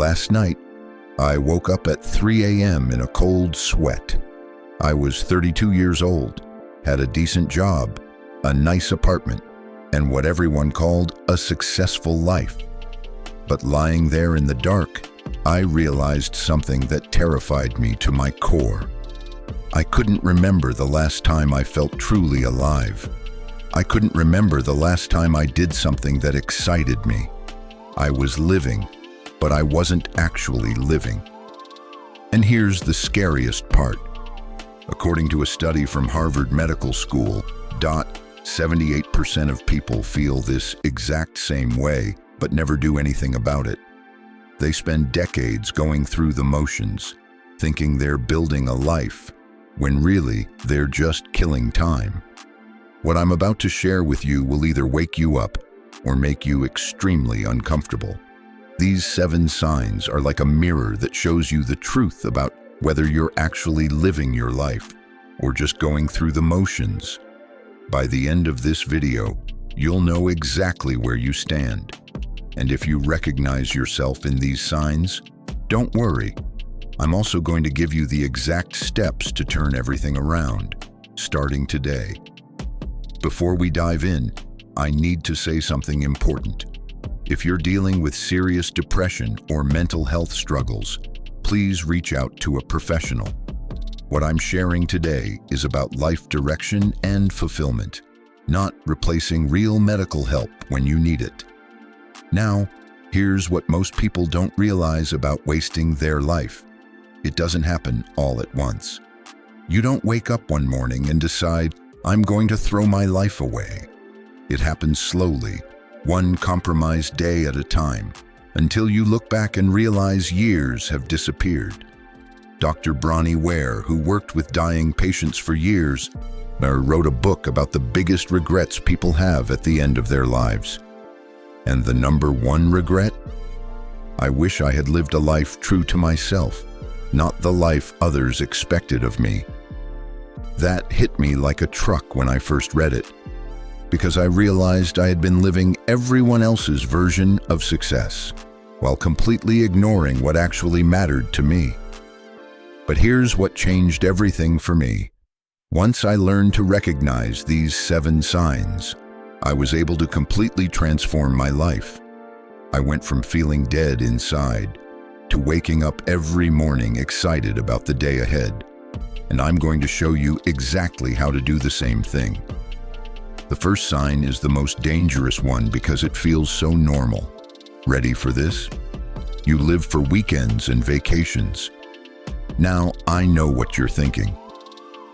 Last night, I woke up at 3 a.m. in a cold sweat. I was 32 years old, had a decent job, a nice apartment, and what everyone called a successful life. But lying there in the dark, I realized something that terrified me to my core. I couldn't remember the last time I felt truly alive. I couldn't remember the last time I did something that excited me. I was living, but I wasn't actually living. And here's the scariest part. According to a study from Harvard Medical School, 78% of people feel this exact same way, but never do anything about it. They spend decades going through the motions, thinking they're building a life, when really they're just killing time. What I'm about to share with you will either wake you up or make you extremely uncomfortable. These 7 signs are like a mirror that shows you the truth about whether you're actually living your life or just going through the motions. By the end of this video, you'll know exactly where you stand. And if you recognize yourself in these signs, don't worry. I'm also going to give you the exact steps to turn everything around, starting today. Before we dive in, I need to say something important. If you're dealing with serious depression or mental health struggles, please reach out to a professional. What I'm sharing today is about life direction and fulfillment, not replacing real medical help when you need it. Now, here's what most people don't realize about wasting their life. It doesn't happen all at once. You don't wake up one morning and decide, I'm going to throw my life away. It happens slowly, one compromised day at a time, until you look back and realize years have disappeared. Dr. Bronnie Ware, who worked with dying patients for years, wrote a book about the biggest regrets people have at the end of their lives. And the number one regret? I wish I had lived a life true to myself, not the life others expected of me. That hit me like a truck when I first read it, because I realized I had been living everyone else's version of success, while completely ignoring what actually mattered to me. But here's what changed everything for me. Once I learned to recognize these 7 signs, I was able to completely transform my life. I went from feeling dead inside to waking up every morning excited about the day ahead. And I'm going to show you exactly how to do the same thing. The first sign is the most dangerous one because it feels so normal. Ready for this? You live for weekends and vacations. Now, I know what you're thinking.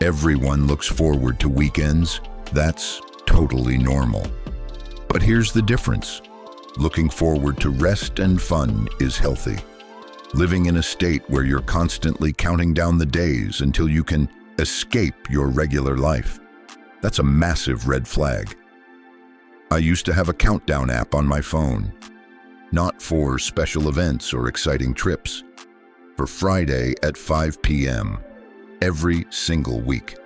Everyone looks forward to weekends. That's totally normal. But here's the difference. Looking forward to rest and fun is healthy. Living in a state where you're constantly counting down the days until you can escape your regular life, that's a massive red flag. I used to have a countdown app on my phone, not for special events or exciting trips, for Friday at 5 p.m. every single week.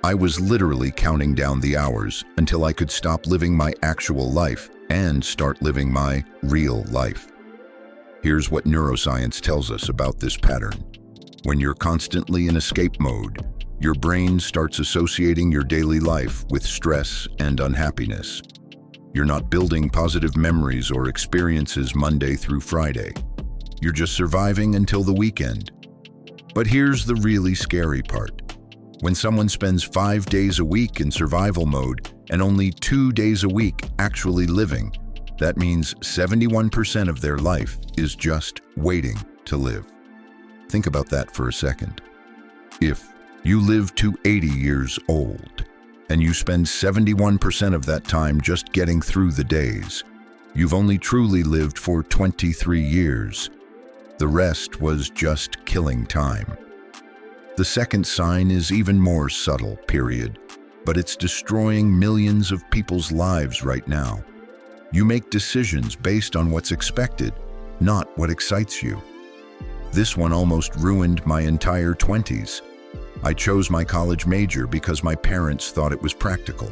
I was literally counting down the hours until I could stop living my actual life and start living my real life. Here's what neuroscience tells us about this pattern. When you're constantly in escape mode, your brain starts associating your daily life with stress and unhappiness. You're not building positive memories or experiences Monday through Friday. You're just surviving until the weekend. But here's the really scary part. When someone spends 5 days a week in survival mode and only 2 days a week actually living, that means 71% of their life is just waiting to live. Think about that for a second. If you live to 80 years old and you spend 71% of that time just getting through the days, you've only truly lived for 23 years. The rest was just killing time. The second sign is even more subtle, but it's destroying millions of people's lives right now. You make decisions based on what's expected, not what excites you. This one almost ruined my entire 20s. I chose my college major because my parents thought it was practical.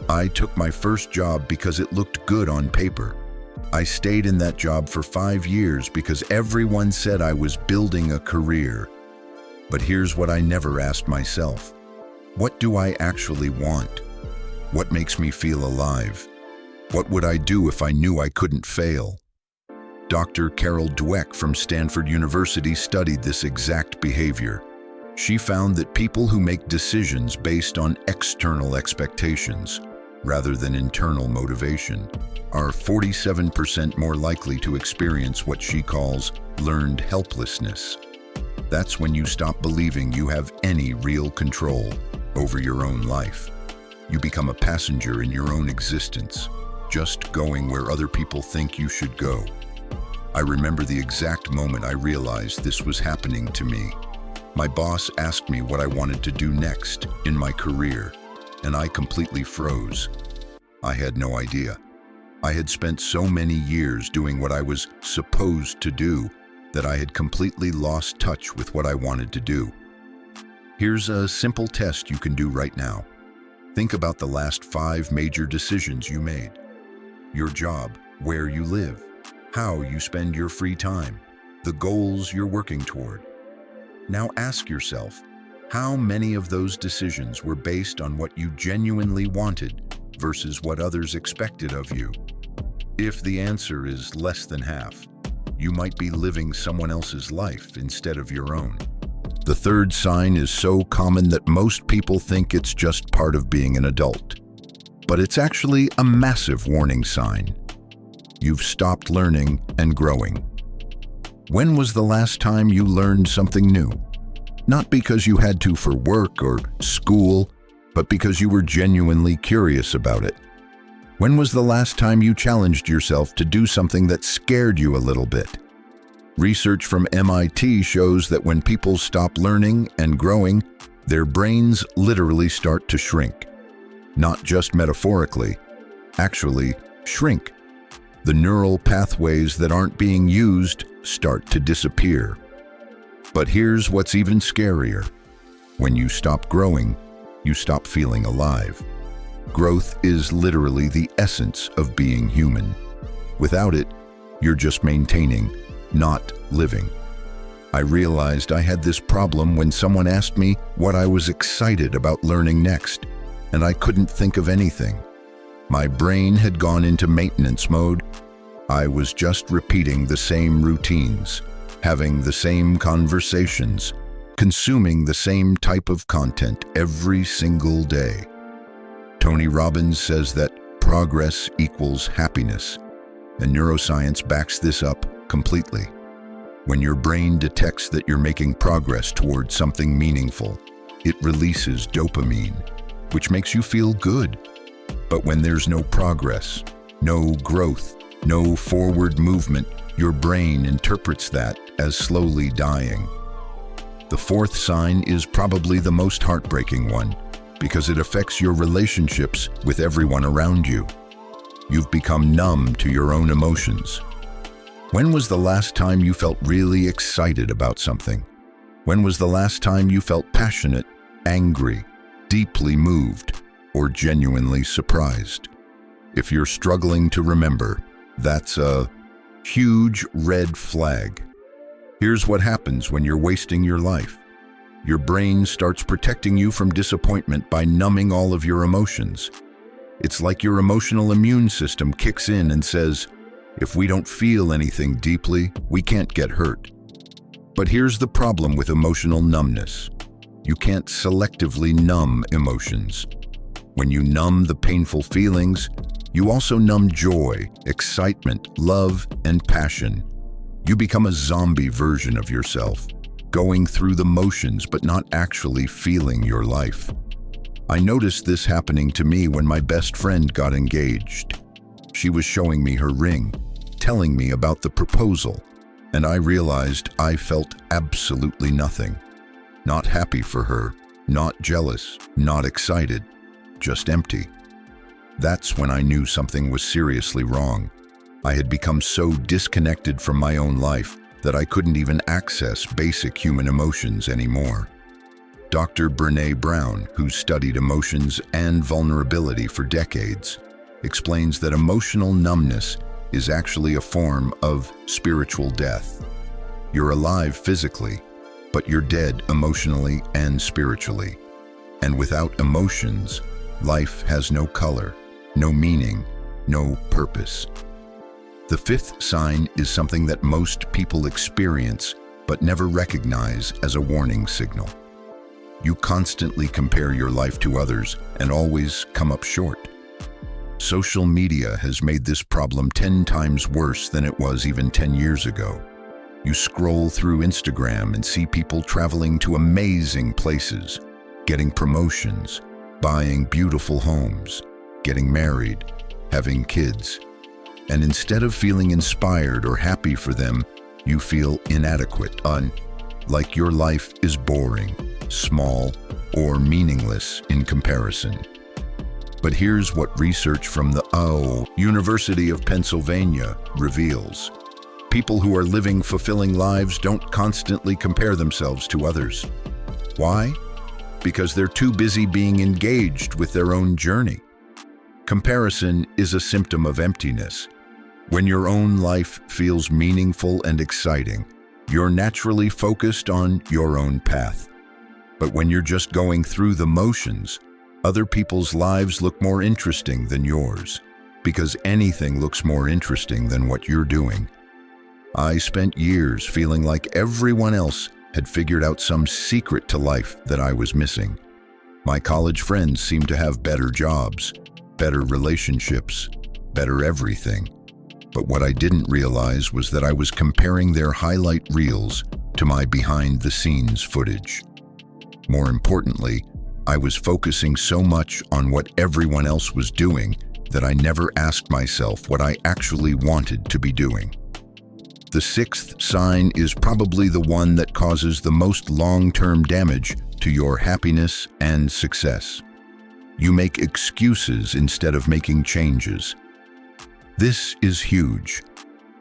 I took my first job because it looked good on paper. I stayed in that job for 5 years because everyone said I was building a career. But here's what I never asked myself. What do I actually want? What makes me feel alive? What would I do if I knew I couldn't fail? Dr. Carol Dweck from Stanford University studied this exact behavior. She found that people who make decisions based on external expectations, rather than internal motivation, are 47% more likely to experience what she calls learned helplessness. That's when you stop believing you have any real control over your own life. You become a passenger in your own existence, just going where other people think you should go. I remember the exact moment I realized this was happening to me. My boss asked me what I wanted to do next in my career, and I completely froze. I had no idea. I had spent so many years doing what I was supposed to do that I had completely lost touch with what I wanted to do. Here's a simple test you can do right now. Think about the last 5 major decisions you made. Your job, where you live, how you spend your free time, the goals you're working toward. Now ask yourself, how many of those decisions were based on what you genuinely wanted versus what others expected of you? If the answer is less than half, you might be living someone else's life instead of your own. The third sign is so common that most people think it's just part of being an adult. But it's actually a massive warning sign. You've stopped learning and growing. When was the last time you learned something new? Not because you had to for work or school, but because you were genuinely curious about it. When was the last time you challenged yourself to do something that scared you a little bit? Research from MIT shows that when people stop learning and growing, their brains literally start to shrink. Not just metaphorically, actually shrink. The neural pathways that aren't being used start to disappear. But here's what's even scarier. When you stop growing, you stop feeling alive. Growth is literally the essence of being human. Without it, you're just maintaining, not living. I realized I had this problem when someone asked me what I was excited about learning next, and I couldn't think of anything. My brain had gone into maintenance mode. I was just repeating the same routines, having the same conversations, consuming the same type of content every single day. Tony Robbins says that progress equals happiness, and neuroscience backs this up completely. When your brain detects that you're making progress towards something meaningful, it releases dopamine, which makes you feel good. But when there's no progress, no growth, no forward movement, your brain interprets that as slowly dying. The fourth sign is probably the most heartbreaking one, because it affects your relationships with everyone around you. You've become numb to your own emotions. When was the last time you felt really excited about something? When was the last time you felt passionate, angry, deeply moved, or genuinely surprised? If you're struggling to remember, that's a huge red flag. Here's what happens when you're wasting your life. Your brain starts protecting you from disappointment by numbing all of your emotions. It's like your emotional immune system kicks in and says, if we don't feel anything deeply, we can't get hurt. But here's the problem with emotional numbness. You can't selectively numb emotions. When you numb the painful feelings, you also numb joy, excitement, love, and passion. You become a zombie version of yourself, going through the motions but not actually feeling your life. I noticed this happening to me when my best friend got engaged. She was showing me her ring, telling me about the proposal, and I realized I felt absolutely nothing. Not happy for her, not jealous, not excited, just empty. That's when I knew something was seriously wrong. I had become so disconnected from my own life that I couldn't even access basic human emotions anymore. Dr. Brené Brown, who studied emotions and vulnerability for decades, explains that emotional numbness is actually a form of spiritual death. You're alive physically, but you're dead emotionally and spiritually. And without emotions, life has no color, no meaning, no purpose. The fifth sign is something that most people experience but never recognize as a warning signal. You constantly compare your life to others and always come up short. Social media has made this problem 10 times worse than it was even 10 years ago. You scroll through Instagram and see people traveling to amazing places, getting promotions, buying beautiful homes, getting married, having kids. And instead of feeling inspired or happy for them, you feel inadequate, like your life is boring, small, or meaningless in comparison. But here's what research from the University of Pennsylvania reveals. People who are living fulfilling lives don't constantly compare themselves to others. Why? Because they're too busy being engaged with their own journey. Comparison is a symptom of emptiness. When your own life feels meaningful and exciting, you're naturally focused on your own path. But when you're just going through the motions, other people's lives look more interesting than yours, because anything looks more interesting than what you're doing. I spent years feeling like everyone else had figured out some secret to life that I was missing. My college friends seemed to have better jobs, better relationships, better everything. But what I didn't realize was that I was comparing their highlight reels to my behind-the-scenes footage. More importantly, I was focusing so much on what everyone else was doing that I never asked myself what I actually wanted to be doing. The sixth sign is probably the one that causes the most long-term damage to your happiness and success. You make excuses instead of making changes. This is huge.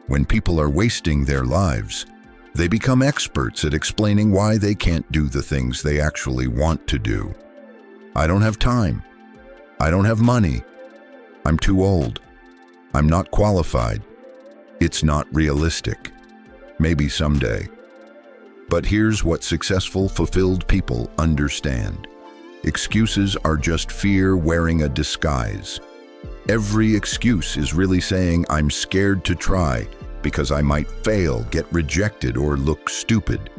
When people are wasting their lives, they become experts at explaining why they can't do the things they actually want to do. I don't have time. I don't have money. I'm too old. I'm not qualified. It's not realistic. Maybe someday. But here's what successful, fulfilled people understand. Excuses are just fear wearing a disguise. Every excuse is really saying, I'm scared to try because I might fail, get rejected, or look stupid.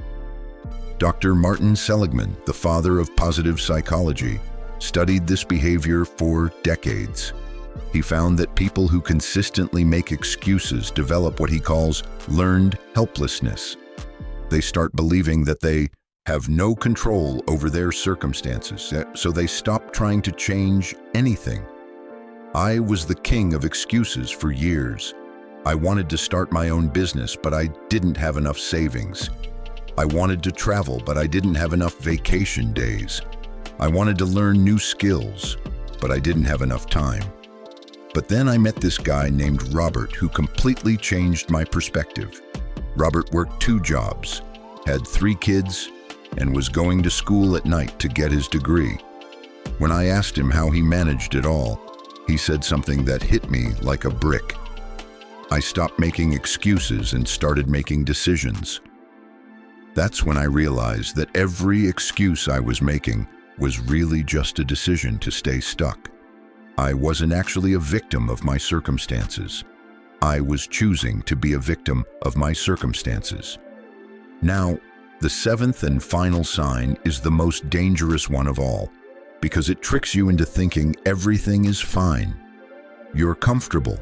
Dr. Martin Seligman, the father of positive psychology, studied this behavior for decades. He found that people who consistently make excuses develop what he calls learned helplessness. They start believing that they have no control over their circumstances, so they stop trying to change anything. I was the king of excuses for years. I wanted to start my own business, but I didn't have enough savings. I wanted to travel, but I didn't have enough vacation days. I wanted to learn new skills, but I didn't have enough time. But then I met this guy named Robert who completely changed my perspective. Robert worked 2 jobs, had 3 kids, and was going to school at night to get his degree. When I asked him how he managed it all, he said something that hit me like a brick. I stopped making excuses and started making decisions. That's when I realized that every excuse I was making was really just a decision to stay stuck. I wasn't actually a victim of my circumstances. I was choosing to be a victim of my circumstances. Now, the 7th and final sign is the most dangerous one of all, because it tricks you into thinking everything is fine. You're comfortable.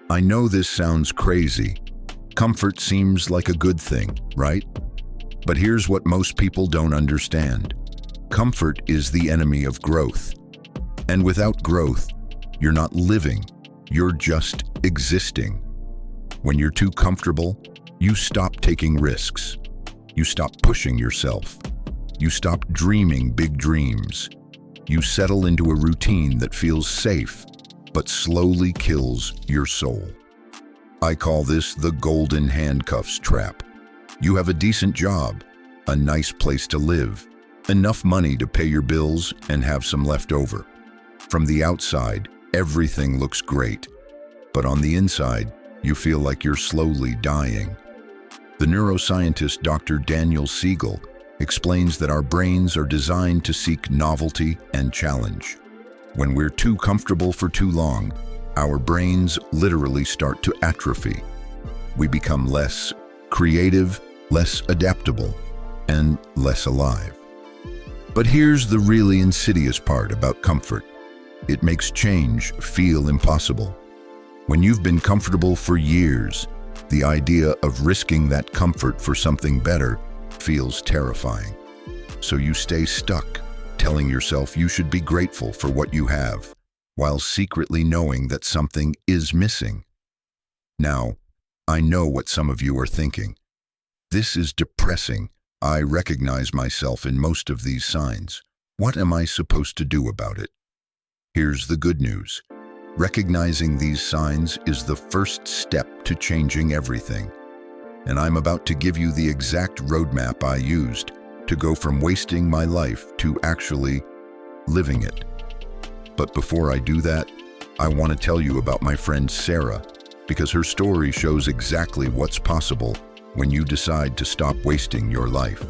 I know this sounds crazy. Comfort seems like a good thing, right? But here's what most people don't understand. Comfort is the enemy of growth. And without growth, you're not living, you're just existing. When you're too comfortable, you stop taking risks. You stop pushing yourself. You stop dreaming big dreams. You settle into a routine that feels safe, but slowly kills your soul. I call this the golden handcuffs trap. You have a decent job, a nice place to live, enough money to pay your bills and have some left over. From the outside, everything looks great. but on the inside, you feel like you're slowly dying. The neuroscientist Dr. Daniel Siegel explains that our brains are designed to seek novelty and challenge. When we're too comfortable for too long, our brains literally start to atrophy. We become less creative, less adaptable, and less alive. But here's the really insidious part about comfort. It makes change feel impossible. When you've been comfortable for years, the idea of risking that comfort for something better feels terrifying. So you stay stuck, telling yourself you should be grateful for what you have, while secretly knowing that something is missing. Now, I know what some of you are thinking. This is depressing. I recognize myself in most of these signs. What am I supposed to do about it? Here's the good news. Recognizing these signs is the first step to changing everything. And I'm about to give you the exact roadmap I used to go from wasting my life to actually living it. But before I do that, I want to tell you about my friend Sarah, because her story shows exactly what's possible when you decide to stop wasting your life.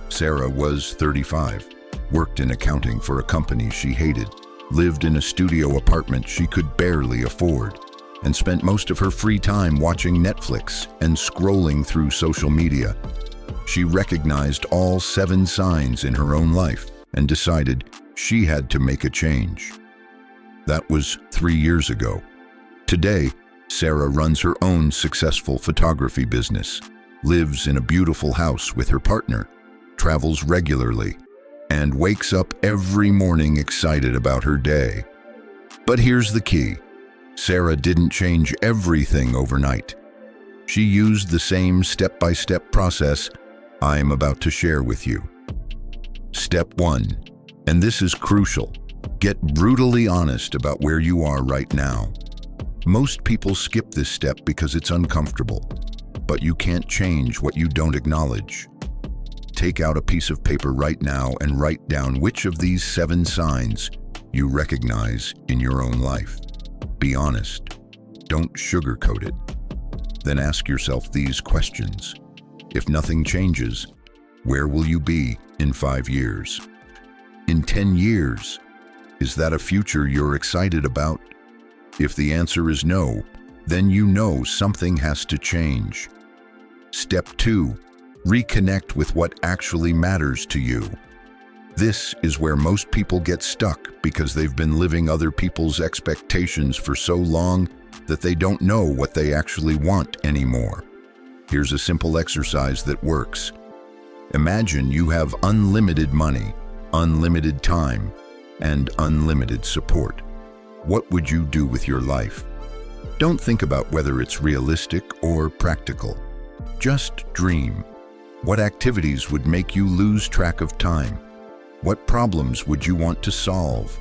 Sarah was 35, worked in accounting for a company she hated, lived in a studio apartment she could barely afford, and spent most of her free time watching Netflix and scrolling through social media. She recognized all 7 signs in her own life and decided she had to make a change. That was 3 years ago. Today, Sarah runs her own successful photography business, lives in a beautiful house with her partner, travels regularly, and wakes up every morning excited about her day. But here's the key. Sarah didn't change everything overnight. She used the same step-by-step process I'm about to share with you. Step 1, and this is crucial, get brutally honest about where you are right now. Most people skip this step because it's uncomfortable, but you can't change what you don't acknowledge. Take out a piece of paper right now and write down which of these 7 signs you recognize in your own life. Be honest. Don't sugarcoat it. Then ask yourself these questions. If nothing changes, where will you be in 5 years? In 10 years? Is that a future you're excited about? If the answer is no, then you know something has to change. Step 2, reconnect with what actually matters to you. This is where most people get stuck because they've been living other people's expectations for so long that they don't know what they actually want anymore. Here's a simple exercise that works. Imagine you have unlimited money, unlimited time, and unlimited support. What would you do with your life? Don't think about whether it's realistic or practical. Just dream. What activities would make you lose track of time? What problems would you want to solve?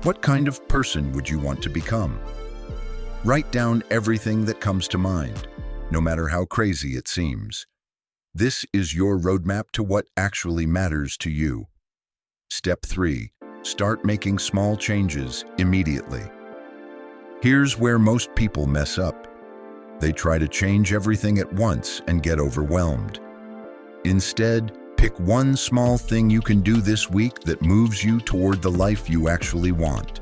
What kind of person would you want to become? Write down everything that comes to mind, no matter how crazy it seems. This is your roadmap to what actually matters to you. Step 3, start making small changes immediately. Here's where most people mess up. They try to change everything at once and get overwhelmed. Instead, pick one small thing you can do this week that moves you toward the life you actually want.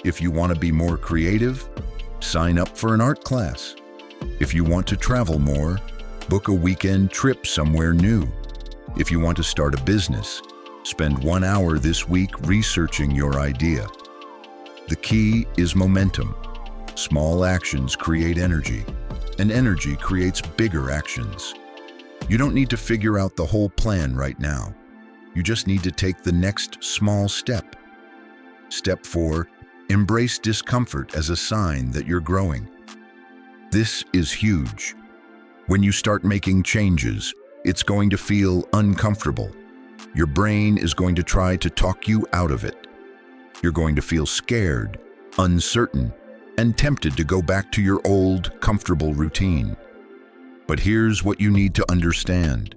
If you want to be more creative, sign up for an art class. If you want to travel more, book a weekend trip somewhere new. If you want to start a business, spend 1 hour this week researching your idea. The key is momentum. Small actions create energy, and energy creates bigger actions. You don't need to figure out the whole plan right now. You just need to take the next small step. Step 4, embrace discomfort as a sign that you're growing. This is huge. When you start making changes, it's going to feel uncomfortable. Your brain is going to try to talk you out of it. You're going to feel scared, uncertain, and tempted to go back to your old, comfortable routine. But here's what you need to understand.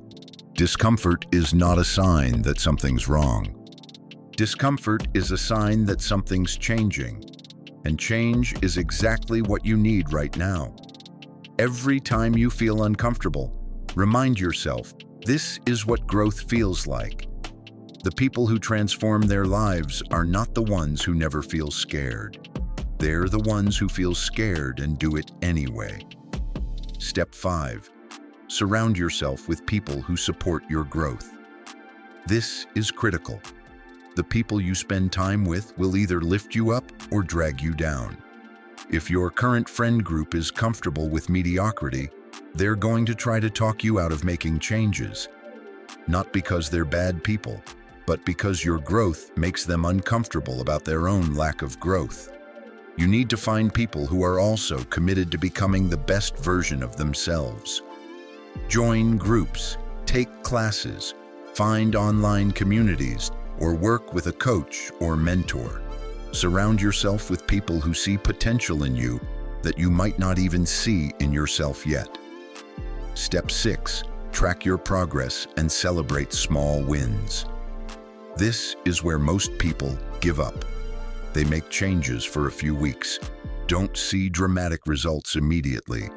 Discomfort is not a sign that something's wrong. Discomfort is a sign that something's changing. And change is exactly what you need right now. Every time you feel uncomfortable, remind yourself, this is what growth feels like. The people who transform their lives are not the ones who never feel scared. They're the ones who feel scared and do it anyway. Step 5. Surround yourself with people who support your growth. This is critical. The people you spend time with will either lift you up or drag you down. If your current friend group is comfortable with mediocrity, they're going to try to talk you out of making changes. Not because they're bad people, but because your growth makes them uncomfortable about their own lack of growth. You need to find people who are also committed to becoming the best version of themselves. Join groups, take classes, find online communities, or work with a coach or mentor. Surround yourself with people who see potential in you that you might not even see in yourself yet. Step 6. Track your progress and celebrate small wins. This is where most people give up. They make changes for a few weeks, don't see dramatic results immediately,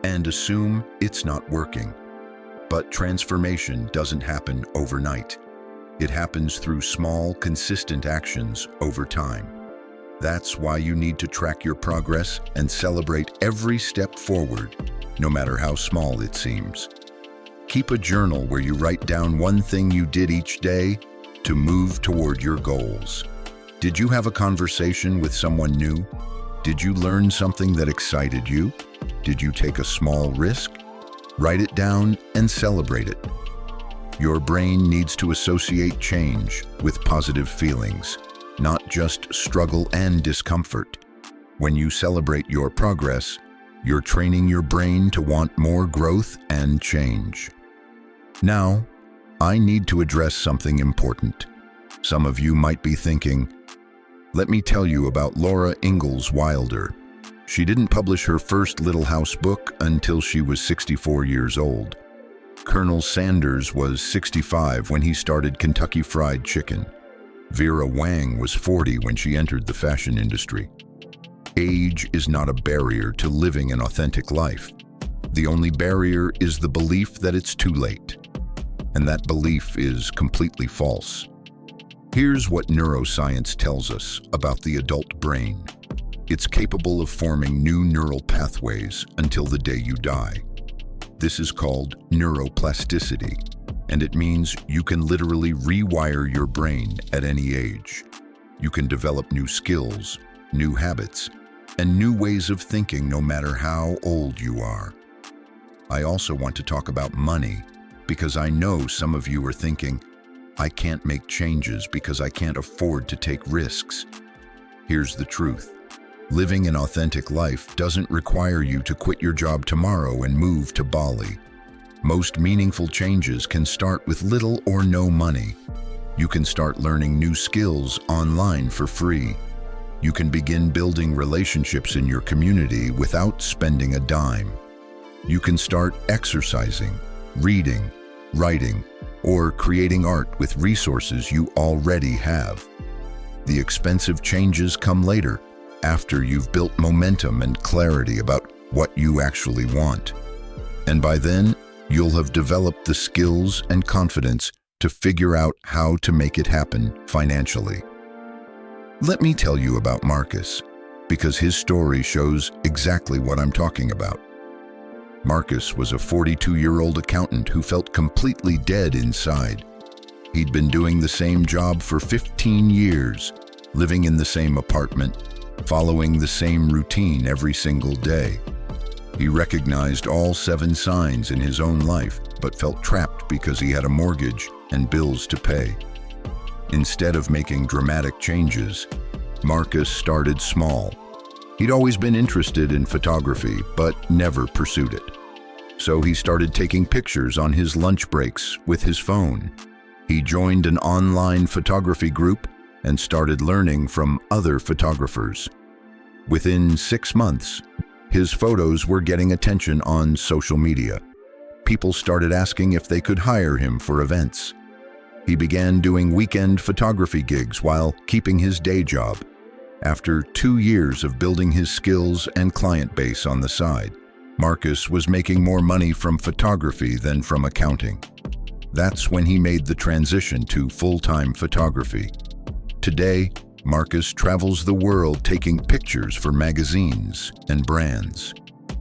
and assume it's not working. But transformation doesn't happen overnight. It happens through small, consistent actions over time. That's why you need to track your progress and celebrate every step forward, no matter how small it seems. Keep a journal where you write down one thing you did each day to move toward your goals. Did you have a conversation with someone new? Did you learn something that excited you? Did you take a small risk? Write it down and celebrate it. Your brain needs to associate change with positive feelings, not just struggle and discomfort. When you celebrate your progress, you're training your brain to want more growth and change. Now, I need to address something important. Some of you might be thinking, let me tell you about Laura Ingalls Wilder. She didn't publish her first Little House book until she was 64 years old. Colonel Sanders was 65 when he started Kentucky Fried Chicken. Vera Wang was 40 when she entered the fashion industry. Age is not a barrier to living an authentic life. The only barrier is the belief that it's too late. And that belief is completely false. Here's what neuroscience tells us about the adult brain. It's capable of forming new neural pathways until the day you die. This is called neuroplasticity, and it means you can literally rewire your brain at any age. You can develop new skills, new habits, and new ways of thinking no matter how old you are. I also want to talk about money, because I know some of you are thinking, I can't make changes because I can't afford to take risks. Here's the truth. Living an authentic life doesn't require you to quit your job tomorrow and move to Bali. Most meaningful changes can start with little or no money. You can start learning new skills online for free. You can begin building relationships in your community without spending a dime. You can start exercising, reading, writing, or creating art with resources you already have. The expensive changes come later, after you've built momentum and clarity about what you actually want. And by then, you'll have developed the skills and confidence to figure out how to make it happen financially. Let me tell you about Marcus, because his story shows exactly what I'm talking about. Marcus was a 42-year-old accountant who felt completely dead inside. He'd been doing the same job for 15 years, living in the same apartment, following the same routine every single day. He recognized all 7 signs in his own life, but felt trapped because he had a mortgage and bills to pay. Instead of making dramatic changes, Marcus started small. He'd always been interested in photography, but never pursued it. So he started taking pictures on his lunch breaks with his phone. He joined an online photography group and started learning from other photographers. Within 6 months, his photos were getting attention on social media. People started asking if they could hire him for events. He began doing weekend photography gigs while keeping his day job. After 2 years of building his skills and client base on the side, Marcus was making more money from photography than from accounting. That's when he made the transition to full-time photography. Today, Marcus travels the world taking pictures for magazines and brands.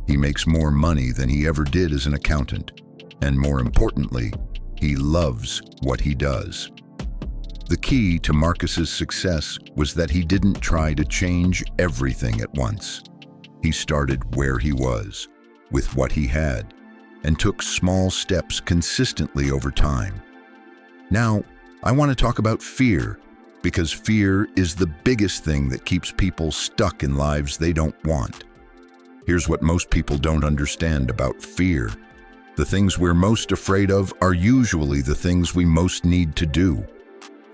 He makes more money than he ever did as an accountant, and more importantly, he loves what he does. The key to Marcus's success was that he didn't try to change everything at once. He started where he was, with what he had, and took small steps consistently over time. Now, I want to talk about fear, because fear is the biggest thing that keeps people stuck in lives they don't want. Here's what most people don't understand about fear. The things we're most afraid of are usually the things we most need to do.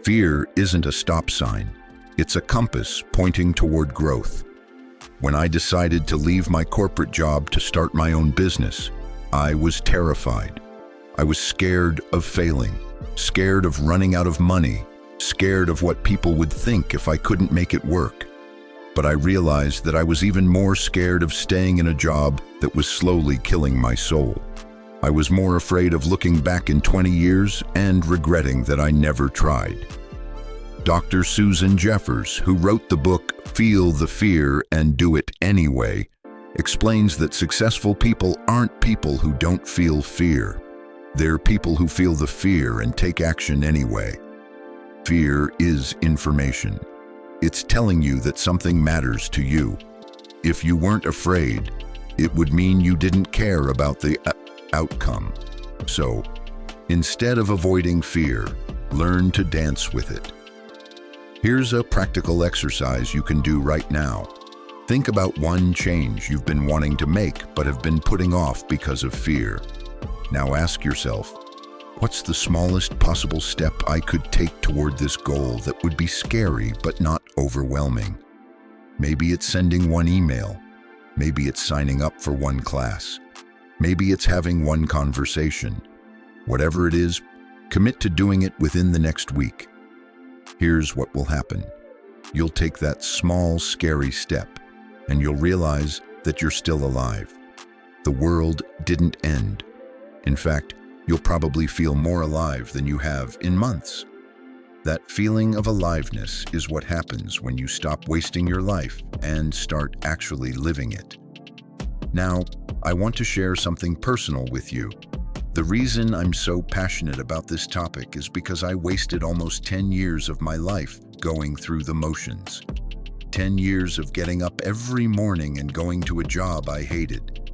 Fear isn't a stop sign. It's a compass pointing toward growth. When I decided to leave my corporate job to start my own business, I was terrified. I was scared of failing, scared of running out of money, scared of what people would think if I couldn't make it work. But I realized that I was even more scared of staying in a job that was slowly killing my soul. I was more afraid of looking back in 20 years and regretting that I never tried. Dr. Susan Jeffers, who wrote the book Feel the Fear and Do It Anyway, explains that successful people aren't people who don't feel fear. They're people who feel the fear and take action anyway. Fear is information. It's telling you that something matters to you. If you weren't afraid, it would mean you didn't care about the outcome. So, instead of avoiding fear, learn to dance with it. Here's a practical exercise you can do right now. Think about one change you've been wanting to make but have been putting off because of fear. Now ask yourself, what's the smallest possible step I could take toward this goal that would be scary but not overwhelming? Maybe it's sending one email. Maybe it's signing up for one class. Maybe it's having one conversation. Whatever it is, commit to doing it within the next week. Here's what will happen. You'll take that small, scary step, and you'll realize that you're still alive. The world didn't end. In fact, you'll probably feel more alive than you have in months. That feeling of aliveness is what happens when you stop wasting your life and start actually living it. Now, I want to share something personal with you. The reason I'm so passionate about this topic is because I wasted almost 10 years of my life going through the motions. 10 years of getting up every morning and going to a job I hated.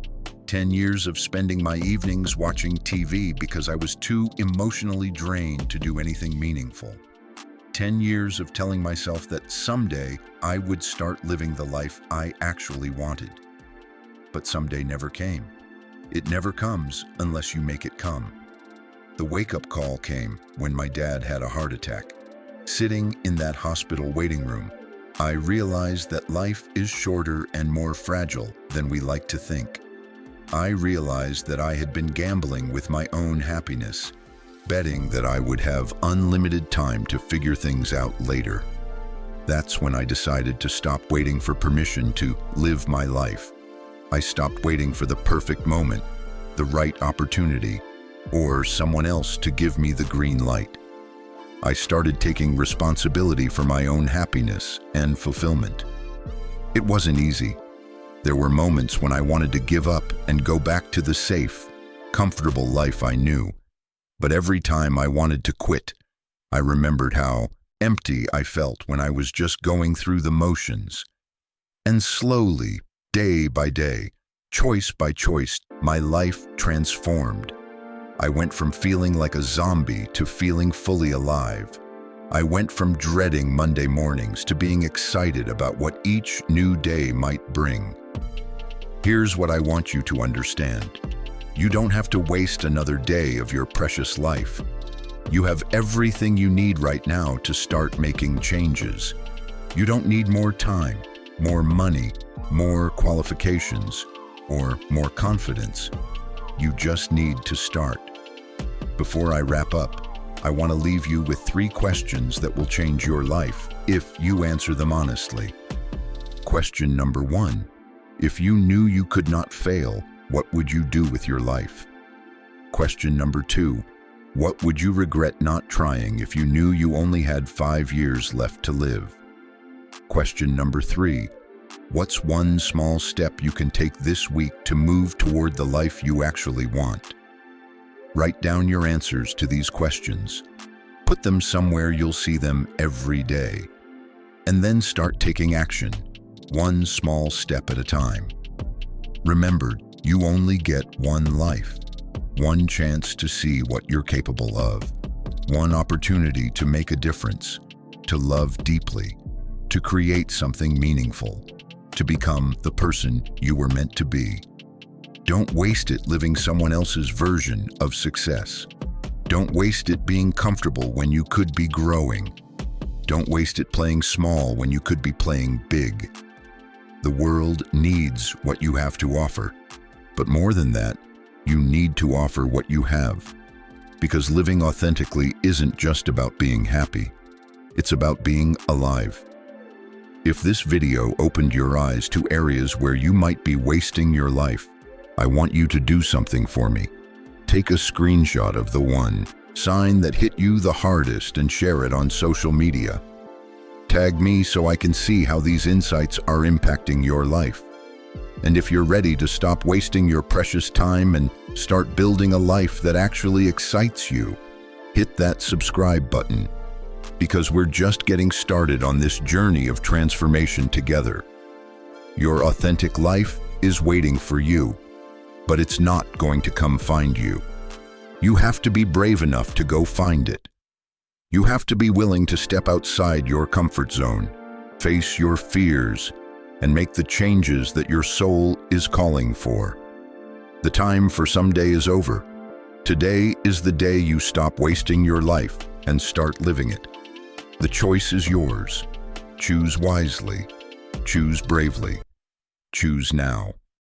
10 years of spending my evenings watching TV because I was too emotionally drained to do anything meaningful. 10 years of telling myself that someday I would start living the life I actually wanted. But someday never came. It never comes unless you make it come. The wake-up call came when my dad had a heart attack. Sitting in that hospital waiting room, I realized that life is shorter and more fragile than we like to think. I realized that I had been gambling with my own happiness, betting that I would have unlimited time to figure things out later. That's when I decided to stop waiting for permission to live my life. I stopped waiting for the perfect moment, the right opportunity, or someone else to give me the green light. I started taking responsibility for my own happiness and fulfillment. It wasn't easy. There were moments when I wanted to give up and go back to the safe, comfortable life I knew. But every time I wanted to quit, I remembered how empty I felt when I was just going through the motions. And slowly, day by day, choice by choice, my life transformed. I went from feeling like a zombie to feeling fully alive. I went from dreading Monday mornings to being excited about what each new day might bring. Here's what I want you to understand. You don't have to waste another day of your precious life. You have everything you need right now to start making changes. You don't need more time, more money, more qualifications, or more confidence. You just need to start. Before I wrap up, I want to leave you with 3 questions that will change your life if you answer them honestly. Question number 1. If you knew you could not fail, what would you do with your life? Question number 2. What would you regret not trying if you knew you only had 5 years left to live? Question number 3. What's one small step you can take this week to move toward the life you actually want? Write down your answers to these questions. Put them somewhere you'll see them every day. And then start taking action, one small step at a time. Remember, you only get one life, one chance to see what you're capable of, one opportunity to make a difference, to love deeply, to create something meaningful, to become the person you were meant to be. Don't waste it living someone else's version of success. Don't waste it being comfortable when you could be growing. Don't waste it playing small when you could be playing big. The world needs what you have to offer. But more than that, you need to offer what you have. Because living authentically isn't just about being happy. It's about being alive. If this video opened your eyes to areas where you might be wasting your life, I want you to do something for me. Take a screenshot of the one sign that hit you the hardest and share it on social media. Tag me so I can see how these insights are impacting your life. And if you're ready to stop wasting your precious time and start building a life that actually excites you, hit that subscribe button. Because we're just getting started on this journey of transformation together. Your authentic life is waiting for you, but it's not going to come find you. You have to be brave enough to go find it. You have to be willing to step outside your comfort zone, face your fears, and make the changes that your soul is calling for. The time for someday is over. Today is the day you stop wasting your life and start living it. The choice is yours. Choose wisely. Choose bravely. Choose now.